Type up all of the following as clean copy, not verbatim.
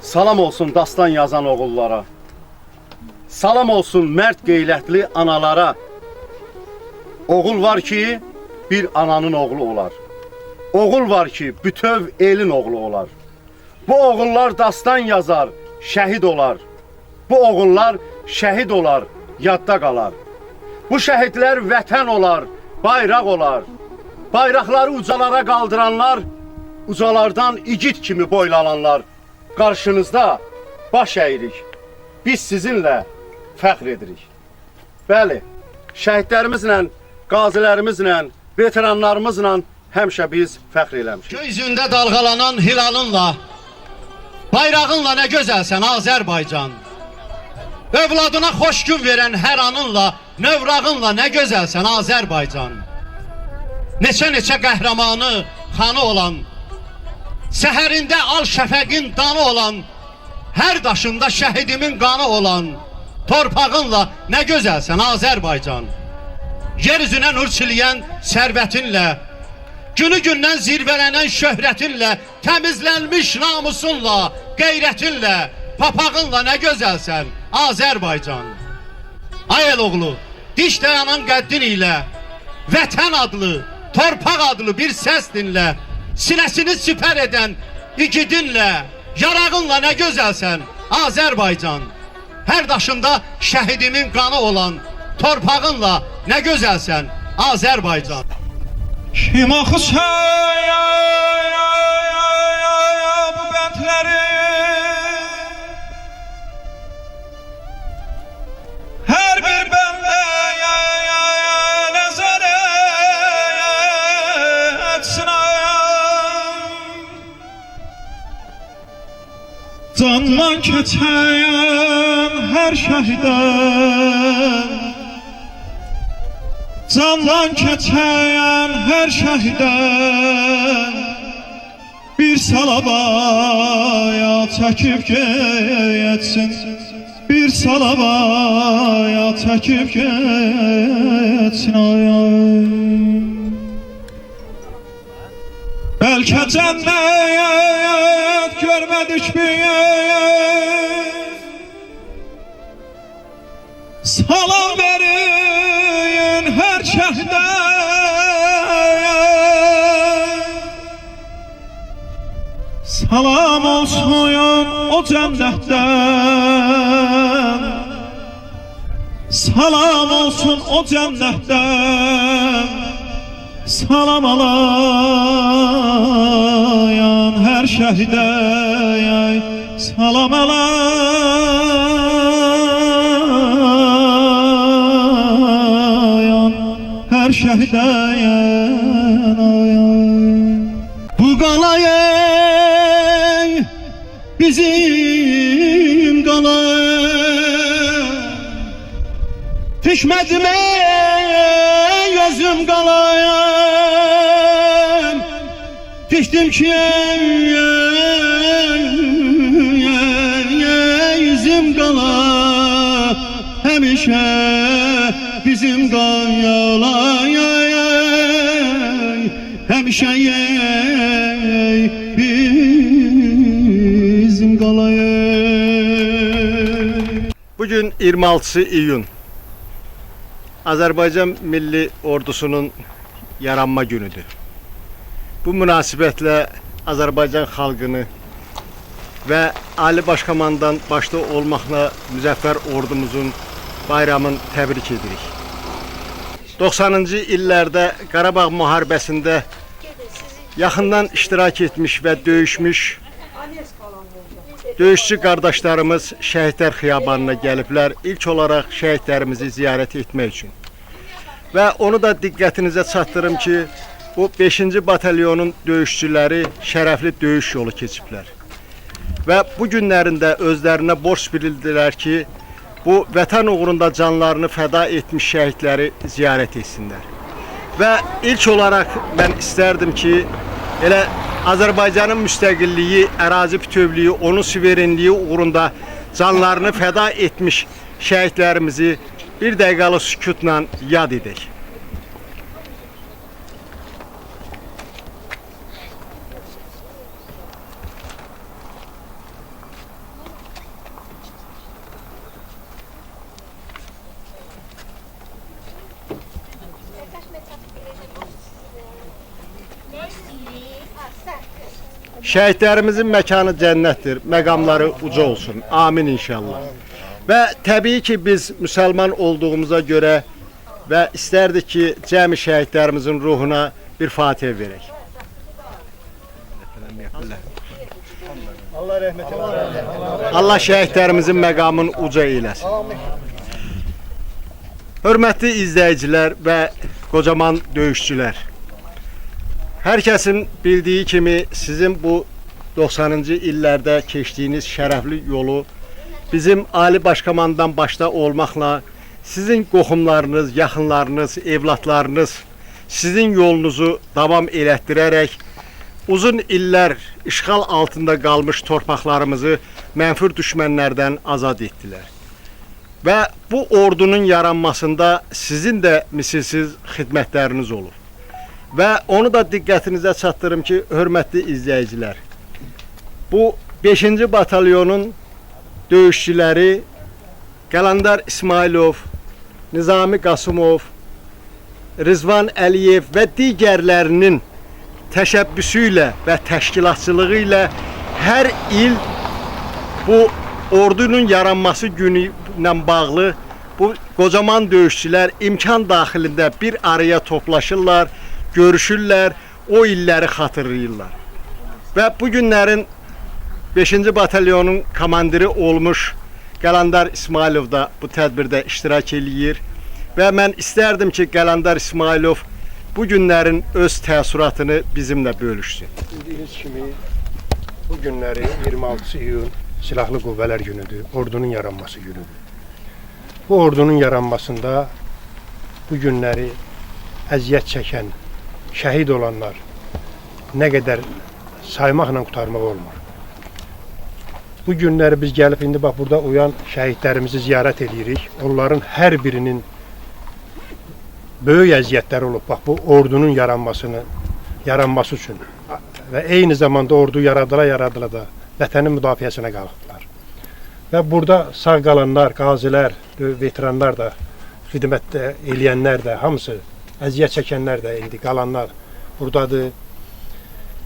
Salam olsun dastan yazan oğullara. Salam olsun mərd qeyrətli analara. Oğul var ki, bir ananın oğlu olar. Oğul var ki, bütöv elin oğlu olar. Bu oğullar dastan yazar, şəhid olar. Bu oğullar şəhid olar, yadda qalar. Bu şəhidlər vətən olar, bayraq olar. Bayraqları ucalara qaldıranlar, ucalardan igid kimi boylananlar. Qarşınızda baş əyirik. Biz sizinlə fəxr edirik. Bəli, şəhidlərimizlə, qazilərimizlə, veteranlarımızla həmişə biz fəxr eləmişik. Gökyüzündə dalğalanan hilalınla, bayrağınla nə gözəlsən Azərbaycan. Övladına xoş gün verən hər anınla, növrağınla nə gözəlsən Azərbaycan. Neçə-neçə qəhrəmanı, xanı olan, səhərində al şəfəqin danı olan, hər daşında şəhidimin qanı olan, torpağınla nə gözəlsən Azərbaycan. Yeryüzünə nur çiləyən sərvətinlə, günü gündən zirvələnən şöhrətinlə, təmizlənmiş namusunla, qeyrətinlə, papağınla nə gözəlsən Azərbaycan. Ay el oğlu, diş dayanan qəddin ilə, vətən adlı, torpaq adlı bir səs dinlə, sinəsini sipər edən igidinlə, yarağınla nə gözəlsən Azərbaycan. Hər daşında şəhidimin qanı olan, torpağınla nə gözəlsən Azərbaycan. Kim oxusa bu bəndləri, hər bir bəndə nəzər etsin. Candan keçən hər şəhidən, candan keçən hər şəhidən bir salavaya çəkib getsin, bir salavaya çəkib getsin. Bəlkə cənnət görmədik bir, salam verin hər şəhdə. Salam olsun o cənnətdən, salam olsun o cənnətdən, salam alayan hər şəhdə, salam alayan hər şəhdə. Bu qalaya bizim qalay, düşmədim gözüm qalayım, düşdüm ki yüzüm qala, həmişə bizim qalay, həmişə bizim qalay. Bugün 26 iyun Azərbaycan Milli Ordusunun yaranma günüdür. Bu münasibətlə Azərbaycan xalqını və Ali Başkomandan başda olmaqla müzəffər ordumuzun bayramını təbrik edirik. 90-cı illərdə Qarabağ müharibəsində yaxından iştirak etmiş və döyüşmüş döyüşçü qardaşlarımız şəhidlər xiyabanına gəliblər, ilk olaraq şəhidlərimizi ziyarət etmək üçün. Və onu da diqqətinizə çatdırım ki, bu 5-ci batalyonun döyüşçüləri şərəfli döyüş yolu keçiblər. Və bu günlərində özlərinə borc bildilər ki, bu vətən uğrunda canlarını fəda etmiş şəhidləri ziyarət etsinlər. Və ilk olaraq mən istərdim ki, elə Azərbaycanın müstəqilliyi, ərazi bütövlüyü, onun suverenliyi uğrunda canlarını fəda etmiş şəhidlərimizi bir dəqiqəlik sükutla yad edək. şəhidlərimizin məkanı cənnətdir, məqamları uca olsun. Amin inşallah. Və təbii ki, biz müsəlman olduğumuza görə və istərdik ki, cəmi şəhidlərimizin ruhuna bir fatihə verək. Allah rəhmət eləsin. Allah şəhidlərimizin məqamını uca eyləsin. Hörmətli izləyicilər və qocaman döyüşçülər. Hər kəsin bildiyi kimi sizin bu 90-cı illərdə keçdiyiniz şərəfli yolu bizim Ali Başkomandan başda olmaqla sizin qohumlarınız, yaxınlarınız, evlatlarınız sizin yolunuzu davam elətdirərək uzun illər işğal altında qalmış torpaqlarımızı mənfur düşmənlərdən azad etdilər. Və bu ordunun yaranmasında sizin də misilsiz xidmətləriniz olur. Və onu da diqqətinizə çatdırım ki, hörmətli izləyicilər, bu 5-ci batalyonun döyüşçüləri Qalandar İsmailov, Nizami Qasımov, Rızvan Əliyev və digərlərinin təşəbbüsü ilə və təşkilatçılığı ilə hər il bu ordunun yaranması günü ilə bağlı bu qocaman döyüşçülər imkan daxilində bir araya toplaşırlar, görüşürlər, o illəri xatırlayırlar. Və bu günlərin 5-ci batalyonun komandiri olmuş Qalandar İsmailov da bu tədbirdə iştirak eləyir və mən istərdim ki, Qalandar İsmailov bu günlərin öz təəssüratını bizimlə bölüşsün. Bildiyiniz kimi bu günləri 26 iyun Silahlı Qüvvələr günüdür, ordunun yaranması günüdür. Bu ordunun yaranmasında bu günləri əziyyət çəkən, şəhid olanlar nə qədər saymaqla qutarmaq olmur. Bu günləri biz gəlib indi bax burada uyan şəhidlərimizi ziyarət edirik. Onların hər birinin böyük əziyyətləri olub bax bu ordunun yaranması üçün və eyni zamanda ordu yaradıla da vətənin müdafiəsinə qalxdılar. Və burada sağ qalanlar, qazilər, veteranlar da, xidmətdə eləyənlər də, hamısı, əziyyət çəkənlər də indi qalanlar buradadır.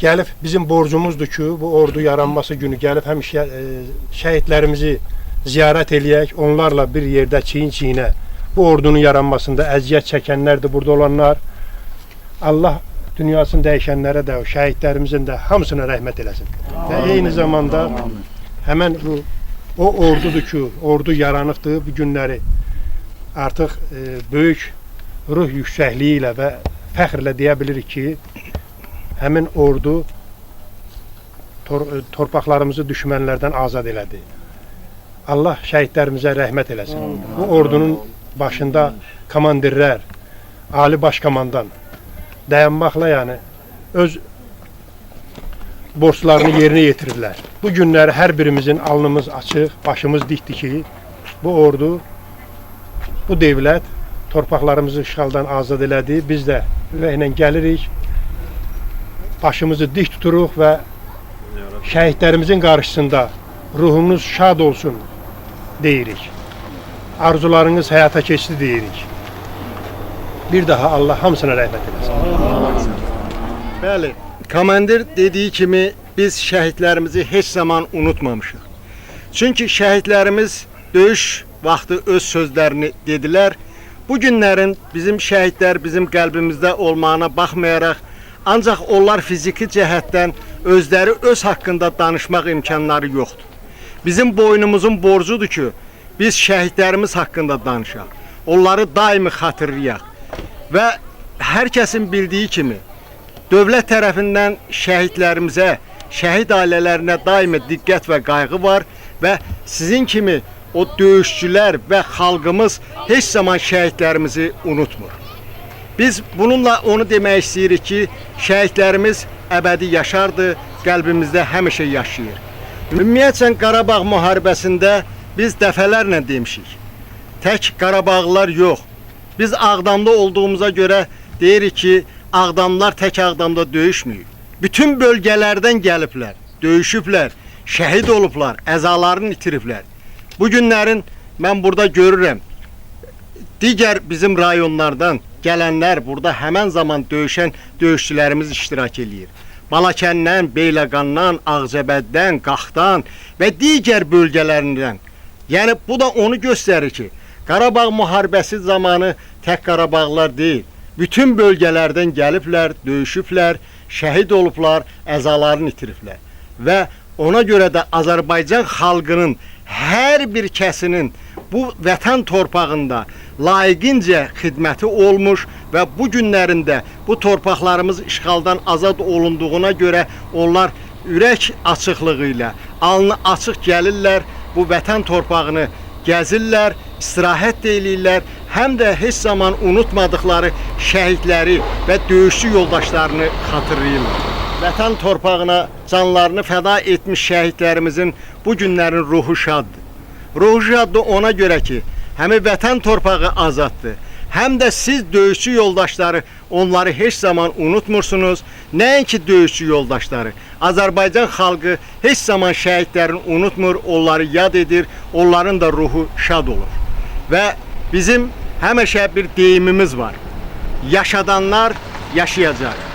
Gəlib bizim borcumuzdur ki, bu ordu yaranması günü gəlib həm şəhidlərimizi ziyarət eləyək, onlarla bir yerdə çiyin-çiyinə bu ordunun yaranmasında əziyyət çəkənlərdir burada olanlar. Allah dünyasını dəyişənlərə də, şəhidlərimizin də hamısına rəhmət eləsin. Və eyni zamanda həmən o ordudur ki, ordu yaranıqdır. Bu günləri artıq böyük ruh yüksəkliyi ilə və fəxrlə deyə bilirik ki, həmin ordu torpaqlarımızı düşmənlərdən azad elədi. Allah şəhidlərimizə rəhmət eləsin. Bu ordunun başında komandirlər, Ali Başkomandan dayanmaqla yəni öz borçlarını yerinə yetirirlər. Bu günləri hər birimizin alnımız açıq, başımız dikdir ki, bu ordu, bu dövlət torpaqlarımızı işğaldan azad elədi. Biz də ürəklə gəlirik, başımızı dik tuturuq və şəhidlərimizin qarşısında ruhunuz şad olsun deyirik. Arzularınız həyata keçdi deyirik. Bir daha Allah hamısına rəhmət eləsin. Bəli, komandir dediyi kimi biz şəhidlərimizi heç zaman unutmamışıq. Çünki şəhidlərimiz döyüş vaxtı öz sözlərini dedilər. Bu günlərin bizim şəhidlər bizim qəlbimizdə olmağına baxmayaraq, ancaq onlar fiziki cəhətdən özləri öz haqqında danışmaq imkanları yoxdur. Bizim boynumuzun borcudur ki, biz şəhidlərimiz haqqında danışaq, onları daimi xatırlayaq və hər kəsin bildiyi kimi dövlət tərəfindən şəhidlərimizə, şəhid ailələrinə daimi diqqət və qayğı var və sizin kimi o döyüşçülər və xalqımız heç zaman şəhidlərimizi unutmur. Biz bununla onu demək istəyirik ki, şəhidlərimiz əbədi yaşardır, qəlbimizdə həmişə yaşayır. Ümumiyyətlə Qarabağ müharibəsində biz dəfələrlə demişik. Tək Qarabağlılar yox. Biz Ağdamda olduğumuza görə deyirik ki, Ağdamlar tək Ağdamda döyüşməyib. Bütün bölgələrdən gəliblər, döyüşüblər, şəhid olublar, əzalarını itiriblər. Bu günlərin mən burada görürəm, digər bizim rayonlardan gələnlər burada həmən zaman döyüşən döyüşçülərimiz iştirak eləyir. Balakəndən, Beyləqandan, Ağcabəddən, Qaxdan və digər bölgələrindən. Yəni bu da onu göstərir ki, Qarabağ müharibəsi zamanı tək Qarabağlılar deyil, bütün bölgələrdən gəliblər, döyüşüblər, şəhid olublar, əzalarını itiriblər. Və ona görə də Azərbaycan xalqının hər bir kəsinin bu vətən torpağında layiqincə xidməti olmuş və bu günlərində bu torpaqlarımız işğaldan azad olunduğuna görə onlar ürək açıqlığı ilə, alnı açıq gəlirlər, bu vətən torpağını gəzirlər, istirahət də eləyirlər, həm də heç zaman unutmadıkları şəhidləri və döyüşçü yoldaşlarını xatırlayırlar. Vətən torpağına canlarını fəda etmiş şəhidlərimizin bu günlərin ruhu şaddır. Ruhu şaddır ona görə ki, həmi vətən torpağı azaddır, həm də siz döyüşçü yoldaşları onları heç zaman unutmursunuz. Nəinki döyüşçü yoldaşları, Azərbaycan xalqı heç zaman şəhidlərini unutmur, onları yad edir, onların da ruhu şad olur. Və bizim həmişə bir deyimimiz var, yaşadanlar yaşayacaq.